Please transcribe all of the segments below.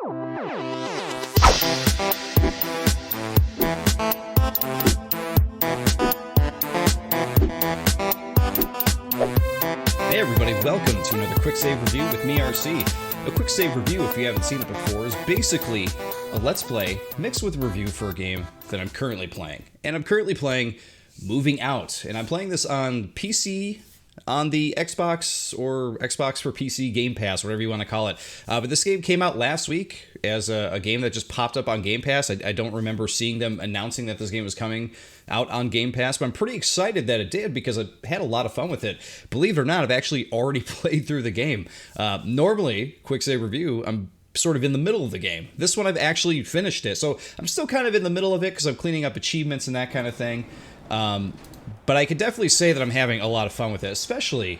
Hey everybody, welcome to another Quicksave Review with me, RC. A Quicksave Review, if you haven't seen it before, is basically a Let's Play mixed with a review for a game that I'm currently playing. And I'm currently playing Moving Out, and I'm playing this on PC, on the Xbox, or Xbox for PC Game Pass, whatever you want to call it. But this game came out last week as a game that just popped up on Game Pass. I don't remember seeing them announcing that this game was coming out on Game Pass, but I'm pretty excited that it did because I had a lot of fun with it. Believe it or not, I've actually already played through the game. Normally, Quicksave Review, I'm sort of in the middle of the game. This one I've actually finished it, so I'm still kind of in the middle of it because I'm cleaning up achievements and that kind of thing. But I could definitely say that I'm having a lot of fun with it, especially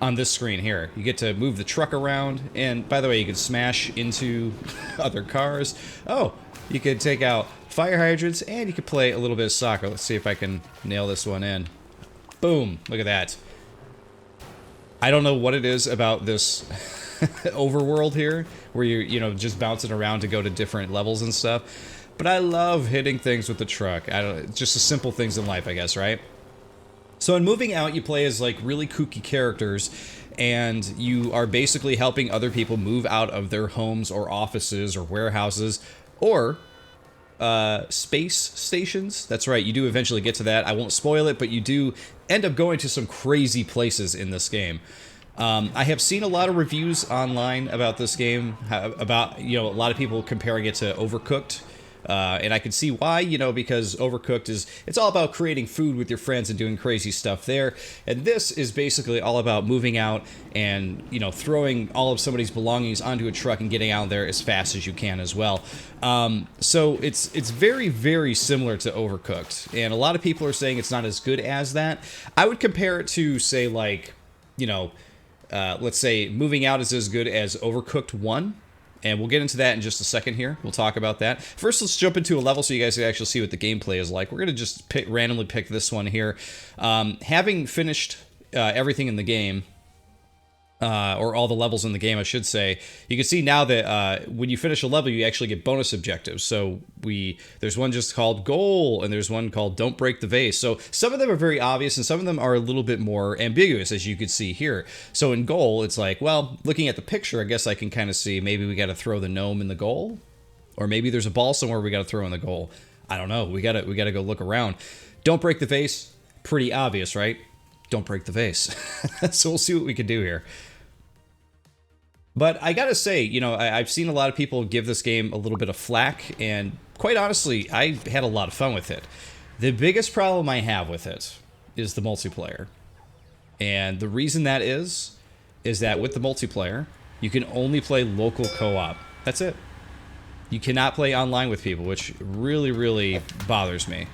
on this screen here. You get to move the truck around, and by the way, you can smash into other cars. Oh, you could take out fire hydrants, and you could play a little bit of soccer. Let's see if I can nail this one in. Boom, look at that. I don't know what it is about this overworld here, where you're, just bouncing around to go to different levels and stuff. But I love hitting things with the truck. It's just the simple things in life, I guess, right? So in Moving Out, you play as like really kooky characters, and you are basically helping other people move out of their homes or offices or warehouses or space stations. That's right, you do eventually get to that. I won't spoil it, but you do end up going to some crazy places in this game. I have seen a lot of reviews online about this game, about, a lot of people comparing it to Overcooked. And I can see why, because Overcooked it's all about creating food with your friends and doing crazy stuff there. And this is basically all about moving out and, throwing all of somebody's belongings onto a truck and getting out there as fast as you can as well. So it's very, very similar to Overcooked. And a lot of people are saying it's not as good as that. I would compare it to, say, like, let's say Moving Out is as good as Overcooked 1. And we'll get into that in just a second here. We'll talk about that. First, let's jump into a level so you guys can actually see what the gameplay is like. We're going to just randomly pick this one here. Having finished everything in the game, or all the levels in the game, I should say, you can see now that when you finish a level, you actually get bonus objectives. So there's one just called Goal, and there's one called Don't Break the Vase. So some of them are very obvious, and some of them are a little bit more ambiguous, as you can see here. So in Goal, it's like, well, looking at the picture, I guess I can kind of see maybe we got to throw the gnome in the goal, or maybe there's a ball somewhere we got to throw in the goal. I don't know. We got to go look around. Don't break the vase. Pretty obvious, right? Don't break the vase. So we'll see what we can do here. But I gotta say, I've seen a lot of people give this game a little bit of flack, and quite honestly, I had a lot of fun with it. The biggest problem I have with it is the multiplayer. And the reason that is that with the multiplayer, you can only play local co-op. That's it. You cannot play online with people, which really, really bothers me.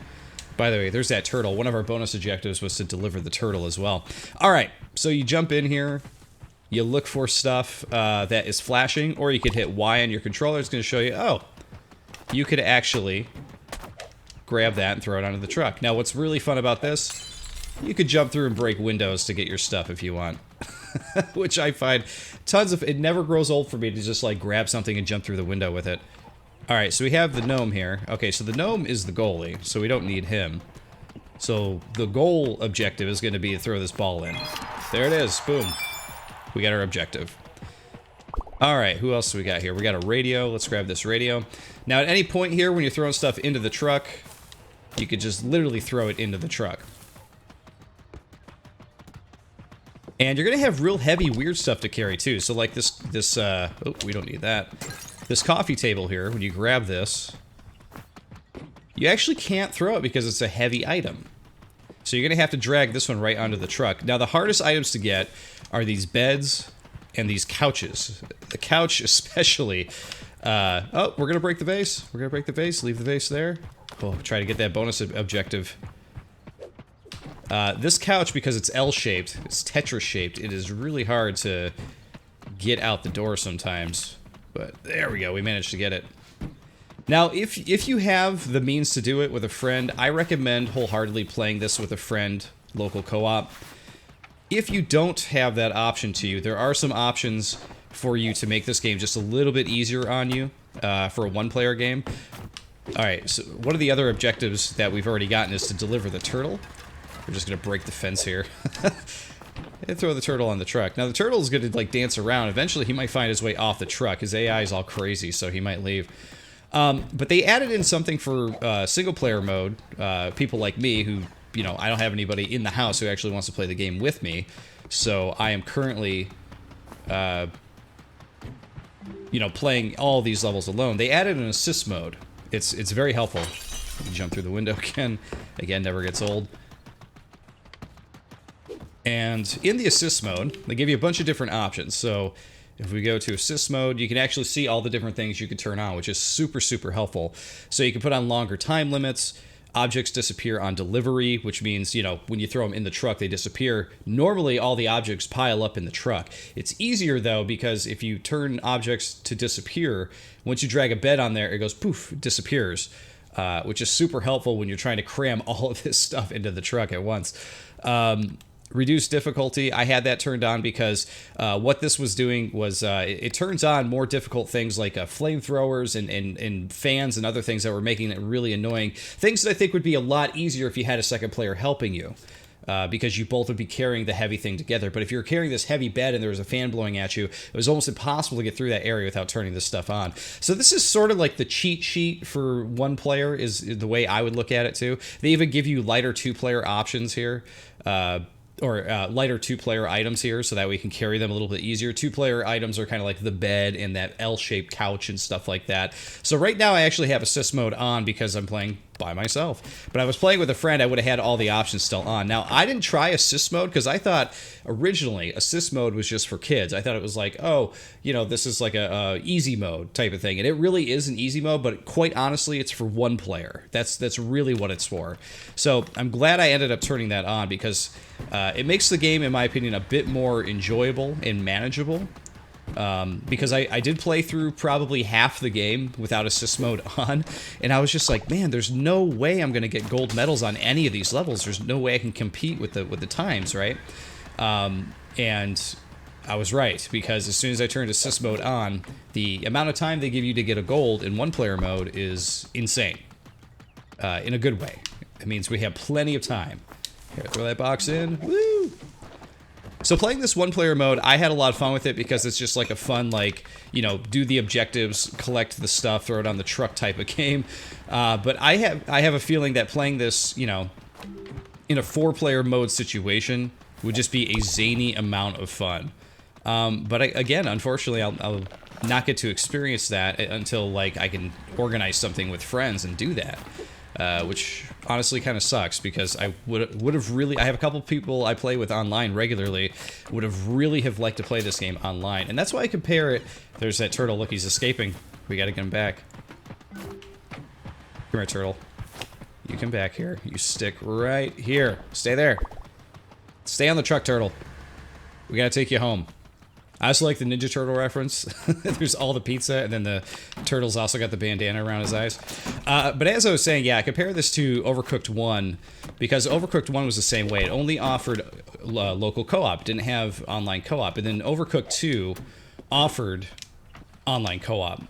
By the way, there's that turtle. One of our bonus objectives was to deliver the turtle as well. All right, so you jump in here. You look for stuff that is flashing, or you could hit Y on your controller. It's going to show you, oh, you could actually grab that and throw it onto the truck. Now, what's really fun about this, you could jump through and break windows to get your stuff if you want. Which I find it never grows old for me to just like grab something and jump through the window with it. All right, so we have the gnome here. Okay, so the gnome is the goalie, so we don't need him. So the goal objective is going to be to throw this ball in. There it is, boom. We got our objective. Alright, who else do we got here? We got a radio. Let's grab this radio. Now, at any point here, when you're throwing stuff into the truck, you could just literally throw it into the truck. And you're going to have real heavy, weird stuff to carry, too. So, like oh, we don't need that. This coffee table here, when you grab this, you actually can't throw it because it's a heavy item. So you're going to have to drag this one right onto the truck. Now, the hardest items to get are these beds and these couches. The couch especially. Oh, we're going to break the vase. We're going to break the vase. Leave the vase there. Oh, try to get that bonus objective. This couch, because it's L-shaped, it's Tetris-shaped, it is really hard to get out the door sometimes. But there we go. We managed to get it. Now, if you have the means to do it with a friend, I recommend wholeheartedly playing this with a friend, local co-op. If you don't have that option to you, there are some options for you to make this game just a little bit easier on you for a one-player game. All right, so one of the other objectives that we've already gotten is to deliver the turtle. We're just going to break the fence here. And throw the turtle on the truck. Now, the turtle is going to, like, dance around. Eventually, he might find his way off the truck. His AI is all crazy, so he might leave. But they added in something for single-player mode. People like me who, you know, I don't have anybody in the house who actually wants to play the game with me. So I am currently, you know, playing all these levels alone. They added an assist mode. It's very helpful. You jump through the window again. Again, never gets old. And in the assist mode, they give you a bunch of different options. So if we go to assist mode, you can actually see all the different things you can turn on, which is super, super helpful. So you can put on longer time limits. Objects disappear on delivery, which means, you know, when you throw them in the truck, they disappear. Normally, all the objects pile up in the truck. It's easier, though, because if you turn objects to disappear, once you drag a bed on there, it goes poof, it disappears, which is super helpful when you're trying to cram all of this stuff into the truck at once. Reduce difficulty, I had that turned on because what this was doing was it turns on more difficult things like flamethrowers and fans and other things that were making it really annoying. Things that I think would be a lot easier if you had a second player helping you. Because you both would be carrying the heavy thing together. But if you're carrying this heavy bed and there was a fan blowing at you, it was almost impossible to get through that area without turning this stuff on. So this is sort of like the cheat sheet for one player is the way I would look at it too. They even give you lighter two-player options here. Or lighter two-player items here so that we can carry them a little bit easier. Two-player items are kind of like the bed and that L-shaped couch and stuff like that. So right now I actually have assist mode on because I'm playing by myself. But I was playing with a friend, I would have had all the options still on. Now, I didn't try assist mode because I thought originally assist mode was just for kids. I thought it was like, oh, you know, this is like a easy mode type of thing. And it really is an easy mode, but quite honestly, it's for one player. That's really what it's for. So I'm glad I ended up turning that on because it makes the game, in my opinion, a bit more enjoyable and manageable. Because I did play through probably half the game without assist mode on, and I was just like, man, there's no way I'm going to get gold medals on any of these levels. There's no way I can compete with the times, right? And I was right, because as soon as I turned assist mode on, the amount of time they give you to get a gold in one-player mode is insane. In a good way. It means we have plenty of time. Here, throw that box in. Woo! So playing this one-player mode, I had a lot of fun with it because it's just like a fun, like, you know, do the objectives, collect the stuff, throw it on the truck type of game. But I have a feeling that playing this, you know, in a four-player mode situation would just be a zany amount of fun. But again, unfortunately, I'll not get to experience that until, like, I can organize something with friends and do that. Which honestly kind of sucks because I would have really, I have a couple people I play with online regularly, would have really liked to play this game online, and that's why I compare it. There's that turtle. Look, he's escaping. We got to get him back. Come here, turtle. You come back here. You stick right here. Stay there. Stay on the truck, turtle. We got to take you home. I also like the Ninja Turtle reference. There's all the pizza, and then the turtle's also got the bandana around his eyes. But as I was saying, yeah, compare this to Overcooked 1, because Overcooked 1 was the same way. It only offered local co-op, didn't have online co-op. And then Overcooked 2 offered online co-op,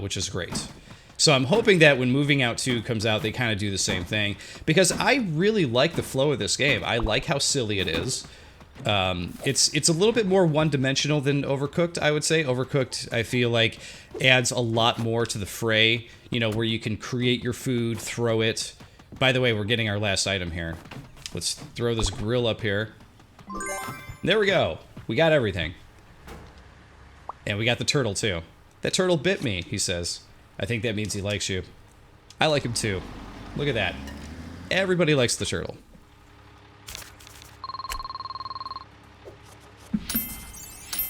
which is great. So I'm hoping that when Moving Out 2 comes out, they kind of do the same thing, because I really like the flow of this game. I like how silly it is. It's a little bit more one-dimensional than Overcooked, I would say. Overcooked, I feel like, adds a lot more to the fray, you know, where you can create your food, throw it. By the way, we're getting our last item here. Let's throw this grill up here. There we go. We got everything. And we got the turtle, too. That turtle bit me, he says. I think that means he likes you. I like him, too. Look at that. Everybody likes the turtle.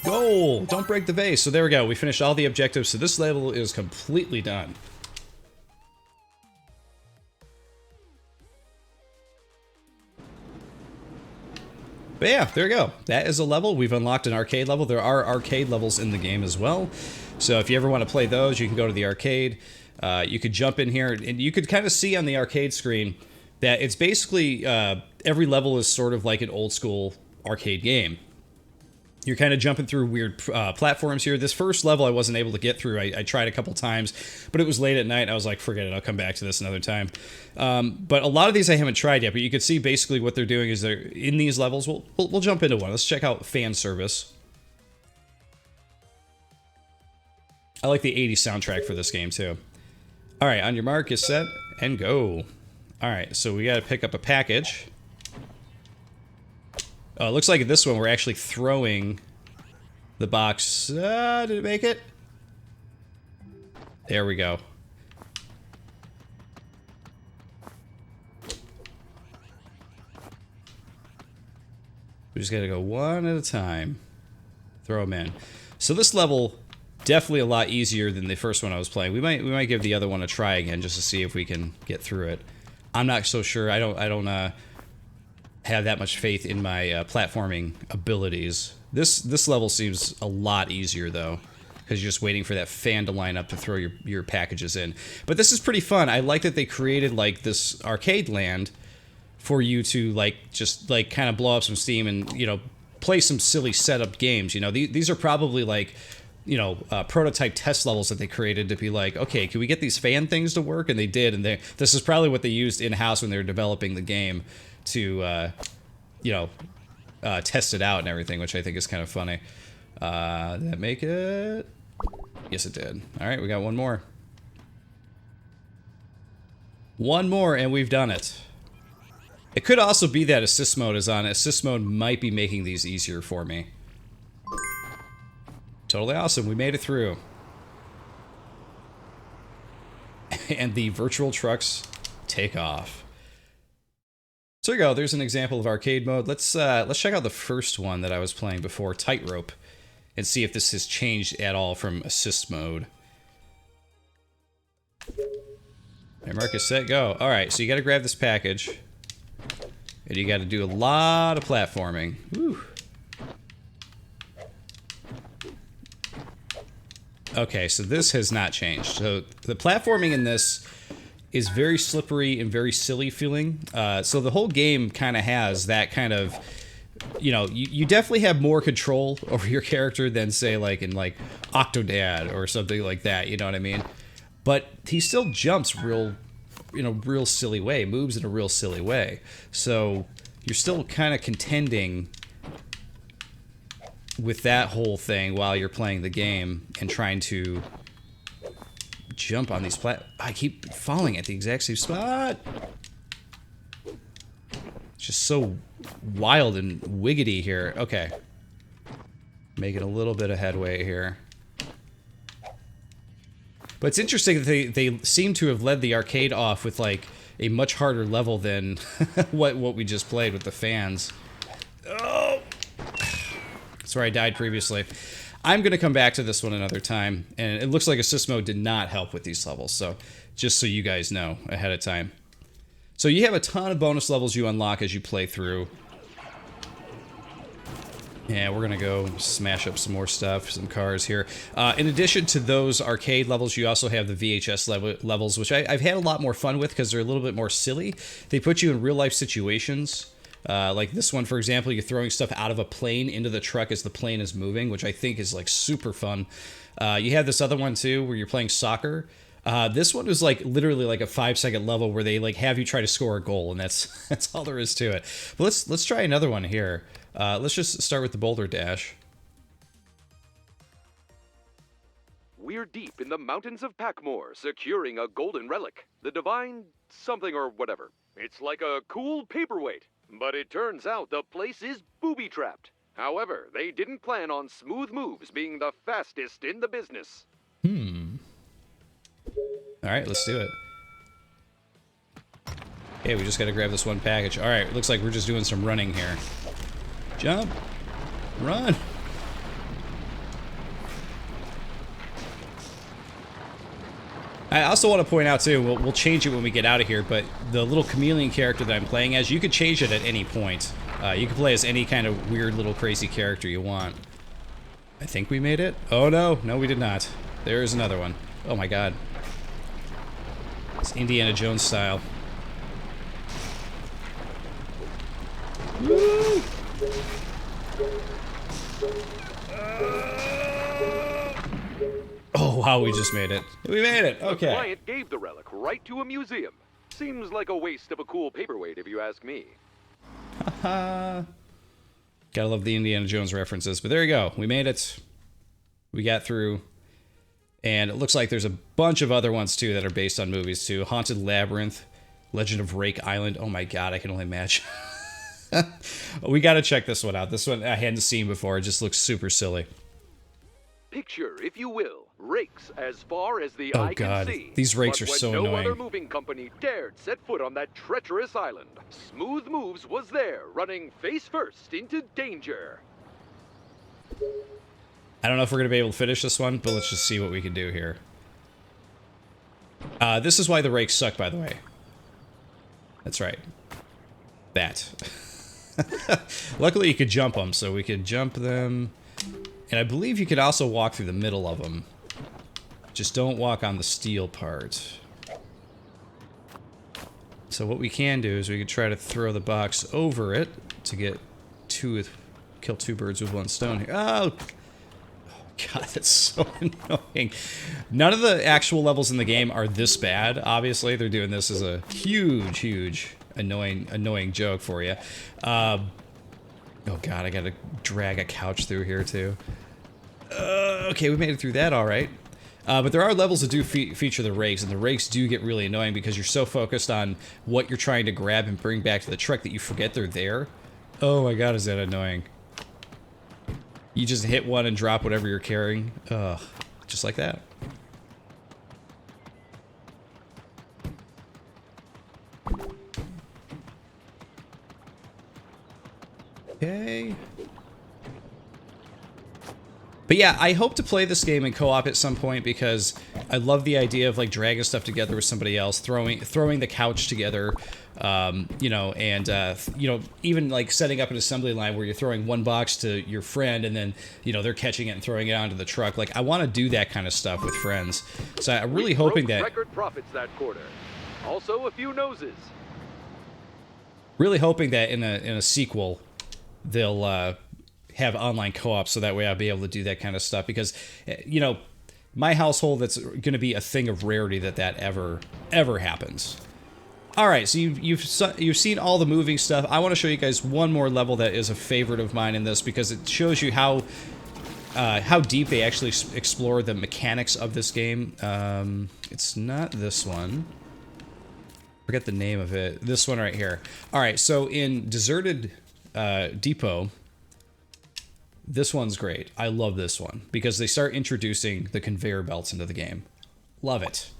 Goal! Don't break the vase. So there we go. We finished all the objectives. So this level is completely done. But yeah, there we go. That is a level. We've unlocked an arcade level. There are arcade levels in the game as well. So if you ever want to play those, you can go to the arcade. You could jump in here, and you could kind of see on the arcade screen that it's basically every level is sort of like an old school arcade game. You're kind of jumping through weird platforms here. This first level I wasn't able to get through. I tried a couple times, but it was late at night. I was like, forget it. I'll come back to this another time. But a lot of these I haven't tried yet, but you can see basically what they're doing is they're in these levels. We'll jump into one. Let's check out fan service. I like the 80s soundtrack for this game too. All right, on your mark, get set, and go. All right, so we got to pick up a package. It looks like in this one we're actually throwing the box. Did it make it? There we go. We just gotta go one at a time. Throw them in. So this level, definitely a lot easier than the first one I was playing. We might give the other one a try again just to see if we can get through it. I'm not so sure. I don't have that much faith in my platforming abilities. This level seems a lot easier though, because you're just waiting for that fan to line up to throw your packages in. But this is pretty fun. I like that they created like this arcade land for you to like just like kind of blow up some steam and, you know, play some silly setup games. You know, these are probably like, you know, prototype test levels that they created to be like, okay, can we get these fan things to work? And they did, and this is probably what they used in-house when they were developing the game to, you know, test it out and everything, which I think is kind of funny. Did that make it? Yes, it did. All right, we got one more. One more, and we've done it. It could also be that assist mode is on. Assist mode might be making these easier for me. Totally awesome. We made it through. And the virtual trucks take off. So there you go. There's an example of arcade mode. Let's check out the first one that I was playing before, Tightrope, and see if this has changed at all from assist mode. Right, Marcus, set, go. All right, so you got to grab this package, and you got to do a lot of platforming. Whew. Okay, so this has not changed. So the platforming in this is very slippery and very silly feeling. So the whole game kind of has that kind of, you know, you definitely have more control over your character than, say, like in like Octodad or something like that. You know what I mean? But he still jumps real, in a real silly way, moves in a real silly way. So you're still kind of contending with that whole thing while you're playing the game and trying to jump on these I keep falling at the exact same spot. It's just so wild and wiggity here. Okay. Making a little bit of headway here. But it's interesting that they seem to have led the arcade off with like a much harder level than what we just played with the fans. Oh! That's where I died previously. I'm going to come back to this one another time, and it looks like assist mode did not help with these levels, so just so you guys know ahead of time. So you have a ton of bonus levels you unlock as you play through. Yeah, we're going to go smash up some more stuff, some cars here. In addition to those arcade levels, you also have the VHS levels, which I've had a lot more fun with because they're a little bit more silly. They put you in real-life situations. Like this one, for example, you're throwing stuff out of a plane into the truck as the plane is moving, which I think is like super fun. You have this other one too, where you're playing soccer. This one is like literally like a 5-second level where they like have you try to score a goal, and that's all there is to it. But let's try another one here. Let's just start with the Boulder Dash. We're deep in the mountains of Packmore, securing a golden relic, the divine something or whatever. It's like a cool paperweight. But it turns out the place is booby-trapped. However, they didn't plan on smooth moves being the fastest in the business. Alright, let's do it. Okay, we just gotta grab this one package. Alright, looks like we're just doing some running here. Jump! Run! I also want to point out too, we'll change it when we get out of here, but the little chameleon character that I'm playing as, you could change it at any point. You can play as any kind of weird little crazy character you want. I think we made it? Oh no, no we did not. There's another one. Oh my god. It's Indiana Jones style. Woo! Oh, wow, we just made it. We made it, The okay. client gave the relic right to a museum. Seems like a waste of a cool paperweight, if you ask me. Gotta love the Indiana Jones references, but there you go. We made it. We got through. And it looks like there's a bunch of other ones, too, that are based on movies, too. Haunted Labyrinth, Legend of Rake Island. Oh, my God, I can only imagine. We got to check this one out. This one I hadn't seen before. It just looks super silly. Picture, if you will, rakes as far as the Oh, eye God. can see. These rakes But are so when no annoying. other moving company dared set foot on that treacherous island, Smooth Moves was there, running face first into danger. I don't know if we're going to be able to finish this one, but let's just see what we can do here. This is why the rakes suck, by the way. That's right. That. Luckily, you could jump them, so we could jump them. And I believe you could also walk through the middle of them. Just don't walk on the steel part. So what we can do is we could try to throw the box over it to get kill two birds with one stone here. Oh! God, that's so annoying. None of the actual levels in the game are this bad. Obviously, they're doing this as a huge, annoying joke for you. Oh God, I gotta drag a couch through here too. Okay, we made it through that all right. But there are levels that do feature the rakes, and the rakes do get really annoying because you're so focused on what you're trying to grab and bring back to the truck that you forget they're there. Oh my God, is that annoying. You just hit one and drop whatever you're carrying. Ugh, just like that. Okay. But yeah, I hope to play this game in co-op at some point because I love the idea of like dragging stuff together with somebody else, throwing the couch together, you know, and you know, even like setting up an assembly line where you're throwing one box to your friend and then, you know, they're catching it and throwing it onto the truck. Like I want to do that kind of stuff with friends. So I'm really hoping that record profits that quarter. Also a few noses. Really hoping that in a sequel they'll have online co-op so that way I'll be able to do that kind of stuff because, you know, my household, that's going to be a thing of rarity that ever happens. All right, so you've seen all the moving stuff. I want to show you guys one more level that is a favorite of mine in this because it shows you how deep they actually explore the mechanics of this game. It's not this one. Forget the name of it. This one right here. All right, so in Deserted Depot, this one's great. I love this one because they start introducing the conveyor belts into the game. Love it.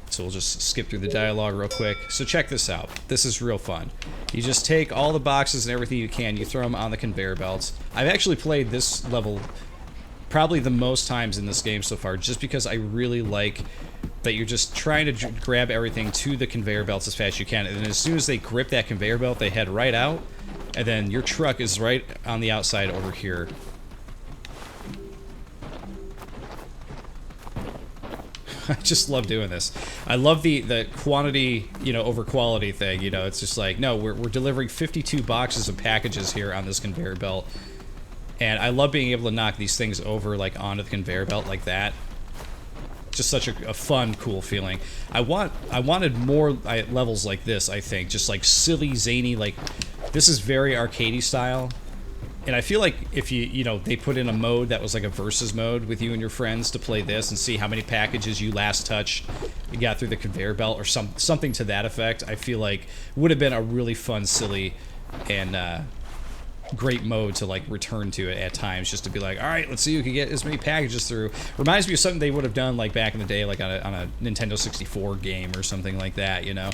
So we'll just skip through the dialogue real quick. So check this out. This is real fun. You just take all the boxes and everything you can, you throw them on the conveyor belts. I've actually played this level probably the most times in this game so far just because I really like that you're just trying to grab everything to the conveyor belts as fast as you can, and then as soon as they grip that conveyor belt, they head right out, and then your truck is right on the outside over here. I just love doing this. I love the quantity, you know, over quality thing, you know, it's just like, no, we're delivering 52 boxes of packages here on this conveyor belt, and I love being able to knock these things over, like, onto the conveyor belt like that. Just such a fun, cool feeling. I wanted more levels like this, I think. Just like silly, zany, like this is very arcadey style. And I feel like if you know, they put in a mode that was like a versus mode with you and your friends to play this and see how many packages you last touched, you got through the conveyor belt or something to that effect, I feel like would have been a really fun, silly, and great mode to like return to it at times, just to be like, all right, let's see who can get as many packages through. Reminds me of something they would have done like back in the day, like on a Nintendo 64 game or something like that, you know.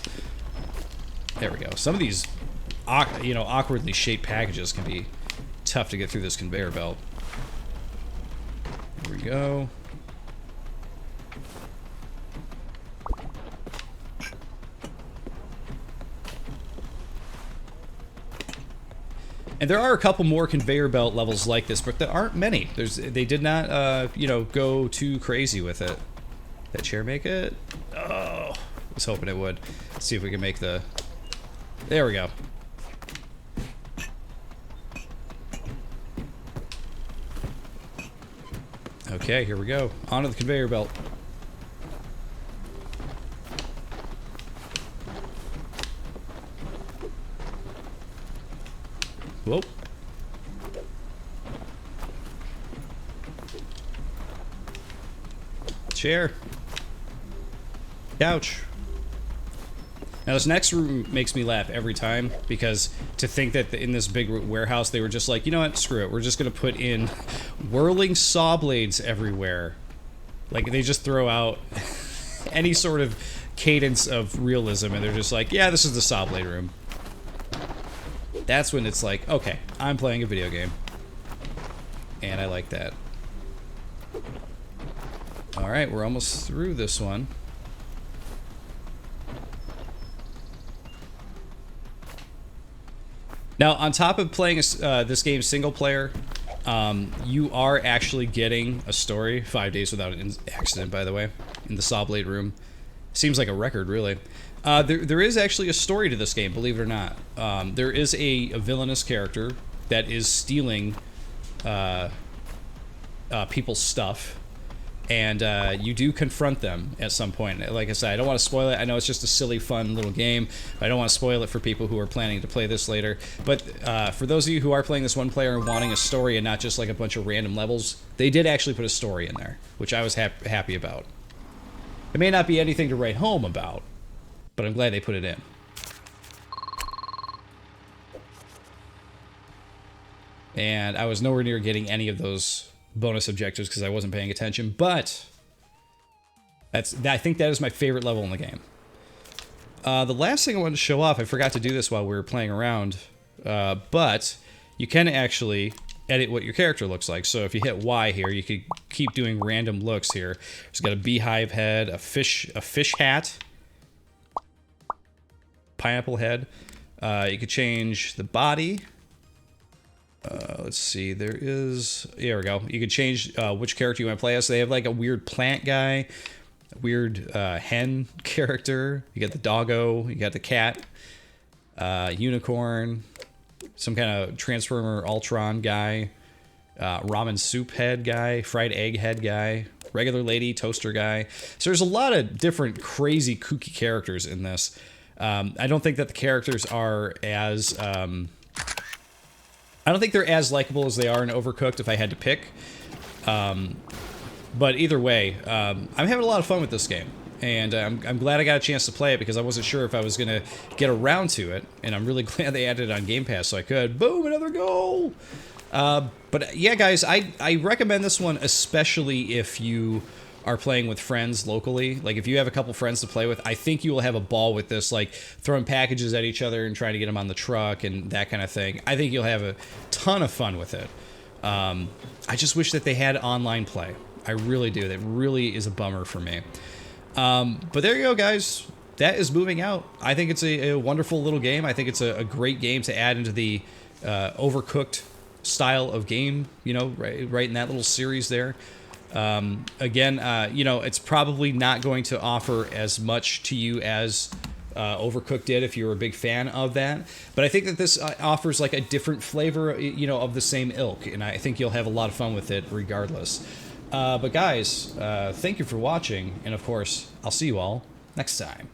There we go. Some of these, you know, awkwardly shaped packages can be tough to get through this conveyor belt. Here we go. And there are a couple more conveyor belt levels like this, but there aren't many. They did not, you know, go too crazy with it. That chair make it? Oh, I was hoping it would. Let's see if we can make the... There we go. Okay, here we go. Onto the conveyor belt. Whoa. Chair. Couch. Now this next room makes me laugh every time, because to think that in this big warehouse they were just like, you know what, screw it, we're just gonna put in whirling saw blades everywhere. Like, they just throw out any sort of cadence of realism and they're just like, yeah, this is the saw blade room. That's when it's like, okay, I'm playing a video game. And I like that. Alright, we're almost through this one. Now, on top of playing this game single player, you are actually getting a story. 5 days without an accident, by the way, in the saw blade room. Seems like a record, really. There is actually a story to this game, believe it or not. There is a villainous character that is stealing people's stuff. And you do confront them at some point. Like I said, I don't want to spoil it. I know it's just a silly, fun little game. But I don't want to spoil it for people who are planning to play this later. But for those of you who are playing this one player and wanting a story and not just like a bunch of random levels, they did actually put a story in there, which I was happy about. It may not be anything to write home about, but I'm glad they put it in. And I was nowhere near getting any of those bonus objectives because I wasn't paying attention, but I think that is my favorite level in the game. The last thing I wanted to show off, I forgot to do this while we were playing around, but you can actually edit what your character looks like. So if you hit Y here, you could keep doing random looks here. It's got a beehive head, a fish hat, pineapple head. You could change the body. Let's see, there we go. You can change which character you want to play as. So they have like a weird plant guy, a weird hen character. You got the doggo, you got the cat, unicorn, some kind of Transformer Ultron guy, ramen soup head guy, fried egg head guy, regular lady, toaster guy. So there's a lot of different crazy kooky characters in this. I don't think that the characters are as... I don't think they're as likable as they are in Overcooked if I had to pick. But either way, I'm having a lot of fun with this game. And I'm glad I got a chance to play it because I wasn't sure if I was going to get around to it. And I'm really glad they added it on Game Pass so I could. Boom, another goal! But yeah, guys, I recommend this one especially if you are playing with friends locally. Like, if you have a couple friends to play with, I think you will have a ball with this, like throwing packages at each other and trying to get them on the truck and that kind of thing. I think you'll have a ton of fun with it. I just wish that they had online play. I really do. That really is a bummer for me. But there you go, guys. That is Moving Out. I think it's a wonderful little game. I think it's a great game to add into the Overcooked style of game, you know, right in that little series there. Again, you know, it's probably not going to offer as much to you as Overcooked did if you're a big fan of that. But I think that this offers like a different flavor, you know, of the same ilk. And I think you'll have a lot of fun with it regardless. But guys, thank you for watching. And of course, I'll see you all next time.